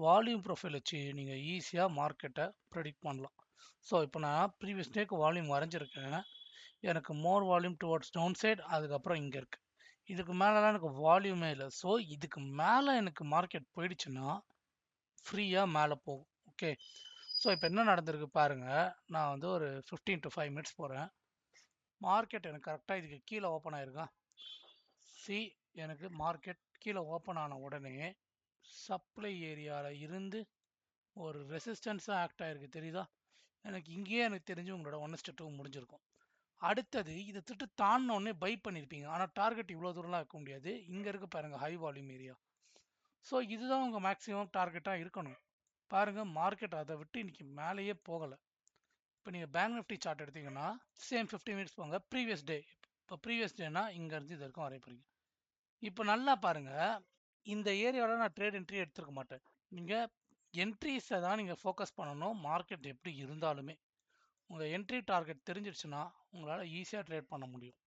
Volume profile வச்சு நீங்கள் ஈஸியாக மார்க்கெட்டை ப்ரெடிக்ட் பண்ணலாம். ஸோ இப்போ நான் ப்ரீவியஸ் டேக்கு வால்யூம் வரைஞ்சிருக்கேன். எனக்கு மோர் வால்யூம் டுவர்ட்ஸ் டவுன் சைட், அதுக்கப்புறம் இங்கே இருக்குது. இதுக்கு மேலெலாம் எனக்கு வால்யூமே இல்லை. ஸோ இதுக்கு மேலே எனக்கு மார்க்கெட் போயிடுச்சுன்னா ஃப்ரீயாக மேலே போகும். ஓகே, ஸோ இப்போ என்ன நடந்திருக்கு பாருங்கள். நான் வந்து ஒரு 15 to 5 மினிட்ஸ் போகிறேன். மார்க்கெட் எனக்கு கரெக்டாக இதுக்கு கீழே ஓப்பன் ஆயிருக்கா. சி, எனக்கு மார்க்கெட் கீழே ஓப்பன் ஆன உடனே சப்ளை ஏரியாவில் இருந்து ஒரு ரெசிஸ்டன்ஸாக ஆக்ட் ஆகிருக்கு, தெரியுதா? எனக்கு இங்கேயே எனக்கு தெரிஞ்சு உங்களோட 1:2 முடிஞ்சிருக்கும். அடுத்தது இதை திட்டு தாண்டினோடனே பை பண்ணியிருப்பீங்க. ஆனால் டார்கெட் இவ்வளோ தூரம்லாம் வைக்க முடியாது. இங்கே இருக்க பாருங்கள் ஹை வால்யூம் ஏரியா. ஸோ இதுதான் உங்கள் மேக்ஸிமம் டார்கெட்டாக இருக்கணும். பாருங்கள், மார்க்கெட் அதை விட்டு இன்னைக்கு மேலேயே போகலை. இப்போ நீங்கள் பேங்க் நிஃப்டி சார்ட் எடுத்தீங்கன்னா சேம் 50 மினிட்ஸ் போங்க. ப்ரீவியஸ் டே, இப்போ ப்ரீவியஸ் டேனா இங்கேருந்து இது வரைக்கும் வரைய போகிறீங்க. இப்போ நல்லா பாருங்கள், இந்த ஏரியாவில் நான் ட்ரேட் என்ட்ரி எடுத்துருக்க மாட்டேன். நீங்கள் என்ட்ரிஸை தான் நீங்கள் ஃபோக்கஸ் பண்ணணும். மார்க்கெட் எப்படி இருந்தாலுமே உங்கள் என்ட்ரி டார்கெட் தெரிஞ்சிடுச்சுன்னா உங்களால் ஈஸியாக ட்ரேட் பண்ண முடியும்.